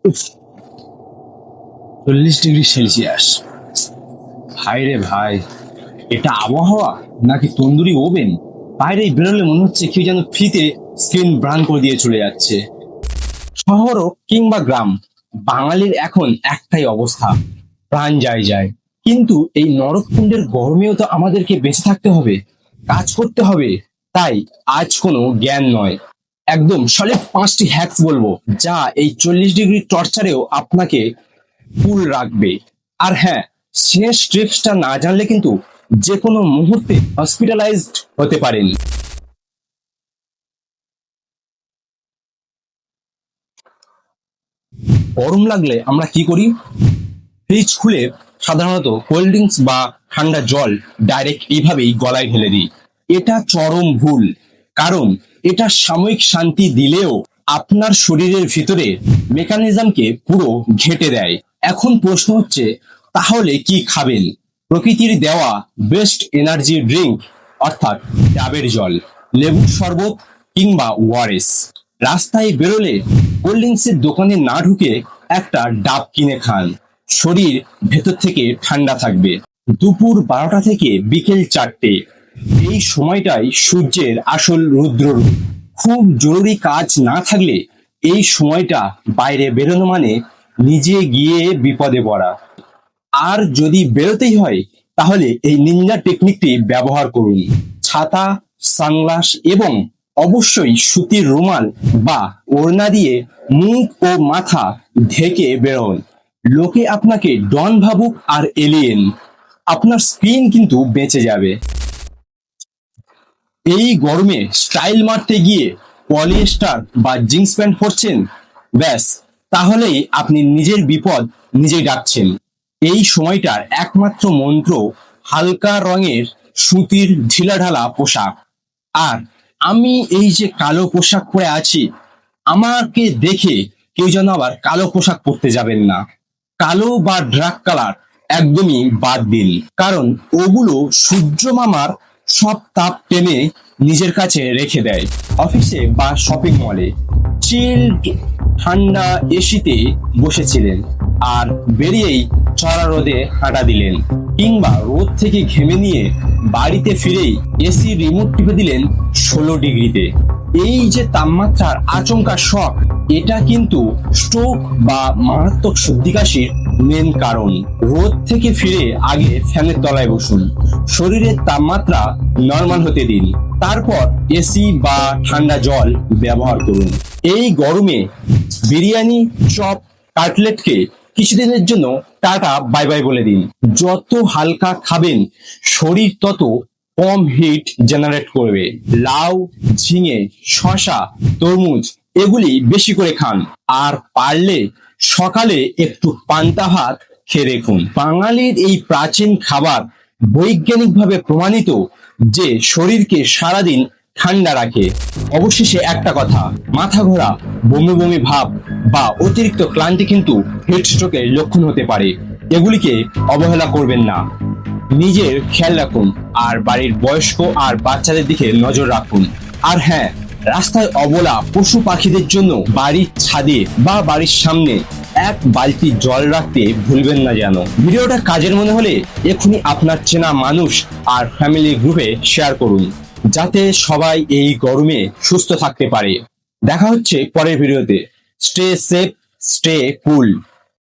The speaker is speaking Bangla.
উফ, 40 ডিগ্রি সেলসিয়াস। ভাই রে ভাই, এটা আবহাওয়া নাকি তন্দুরি ওভেন? বাইরে বেরোলে মনে হচ্ছে কেউ যেন ফ্রিতে স্ক্রিন ব্রান করে দিয়ে চলে যাচ্ছে। শহর হোক কিংবা গ্রাম, বাঙালির এখন একটাই অবস্থা, প্রাণ যায় যায়। কিন্তু এই নরককুণ্ডের গরমেও তো আমাদেরকে বেঁচে থাকতে হবে, কাজ করতে হবে। তাই আজ কোনো জ্ঞান নয়, একদম সলিড 5টি হ্যাকস বলবো, যা এই 40 ডিগ্রি টর্চারেও আপনাকে কুল রাখবে। আর হ্যাঁ, শেষ ট্রিপসটা না জানলে কিন্তু যে কোনো মুহূর্তে হসপিটালাইজড হতে পারেন। গরম লাগলে আমরা কি করি? ফ্রিজ খুলে সাধারণত কোল্ড ড্রিঙ্কস বা ঠান্ডা জল ডাইরেক্ট এইভাবেই গলায় ঢেলে দিই। এটা চরম ভুল, কারণ এটা সাময়িক শান্তি দিলেও আপনার শরীরের ভিতরে মেকানিজমকে পুরো ঘেঁটে দেয়। এখন প্রশ্ন হচ্ছে, তাহলে কি খাবেন? প্রকৃতির দেওয়া বেস্ট এনার্জি ড্রিঙ্ক, অর্থাৎ ডাবের জল, লেবুর শরবত কিংবা ওআরএস। রাস্তায় বেরোলে কোল্ড ড্রিঙ্কসের দোকানে না ঢুকে একটা ডাব কিনে খান, শরীর ভেতর থেকে ঠান্ডা থাকবে। দুপুর 12টা থেকে বিকেল 4টে, এই সময়টাই সূর্যের আসল রুদ্ররূপ। খুব জরুরি কাজ না থাকলে এই সময়টা বাইরে বেরোনো মানে নিজে গিয়ে বিপদে পড়া। আর যদি বেরোতেই হয়, তাহলে এই নিনজা টেকনিকটি ব্যবহার করুন। ছাতা, সানগ্লাস এবং অবশ্যই সুতির রুমাল বা ওড়না দিয়ে মুখ ও মাথা ঢেকে বেরোন। লোকে আপনাকে ডন ভাবুক আর এলিয়েন, আপনার স্কিন কিন্তু বেঁচে যাবে। এই গরমে স্টাইল মারতে গিয়ে পলিয়েস্টার বা জিন্স প্যান্ট পরছেন, ব্যাস, তাহলেই আপনি নিজের বিপদ নিজেই ডাকছেন। এই সময়টার একমাত্র মন্ত্র হালকা রঙের সুতির ঢিলাঢালা পোশাক। আর আমি এই যে কালো পোশাক পরে আছি, আমাকে দেখে কেউ যেন আবার কালো পোশাক পরতে যাবেন না। কালো বা ড্রাক কালার একদমই বাদ দিন, কারণ ওগুলো সূর্য মামার সব তাপ টেনে নিজের কাছে রেখে দেয়। অফিসে বা শপিং মলে চিল্ড ঠান্ডা এসিতে বসেছিলেন আর বেরিয়েই চড়া রোদে হাঁটা দিলেন, কিংবা রোদ থেকে ঘেমে নিয়ে বাড়িতে ফিরেই এসি রিমোট টিপে দিলেন 16 ডিগ্রিতে। এই যে তাপমাত্রার আচমকা শক, এটা কিন্তু স্ট্রোক বা মারাত্মক সর্দি কাশির মেন কারণ। রোদ থেকে ফিরে আগে ফ্যানের তলায় বসুন, শরীরের তাপমাত্রা নর্মাল হতে দিন, তারপর এসি বা ঠান্ডা জল ব্যবহার করুন। এই গরমে বিরিয়ানি, চপ, কাটলেটকে কিছুদিনের জন্য টাটা বাই বাই বলে দিন। যত হালকা খাবেন, শরীর তত কম হিট জেনারেট করবে। লাউ, ঝিঙে, শসা, তরমুজ এগুলি বেশি করে খান। আর পারলে সকালে একটু পান্তা ভাত খেয়ে দেখুন। বাঙালির এই প্রাচীন খাবার বৈজ্ঞানিকভাবে প্রমাণিত যে শরীরকে সারাদিন ঠান্ডা রাখে। অবশেষে একটা কথা, মাথা ঘোরা, বমি বমি ভাব বা অতিরিক্ত ক্লান্তি কিন্তু হিট স্ট্রোকের লক্ষণ হতে পারে। এগুলিকে অবহেলা করবেন না। নিজের খেয়াল রাখুন আর বাড়ির বয়স্ক আর বাচ্চাদের দিকে নজর রাখুন। আর হ্যাঁ, রাস্তায় অবলা পশু পাখিদের জন্য বাড়ির ছাদে বা বাড়ির সামনে এক বালতি জল রাখতে ভুলবেন না যেন। ভিডিওটা কাজের মনে হলে এখনই আপনার চেনা মানুষ আর ফ্যামিলি গ্রুপে শেয়ার করুন, যাতে সবাই এই গরমে সুস্থ থাকতে পারে। দেখা হচ্ছে পরের ভিডিওতে। স্টে সেফ, স্টে কুল।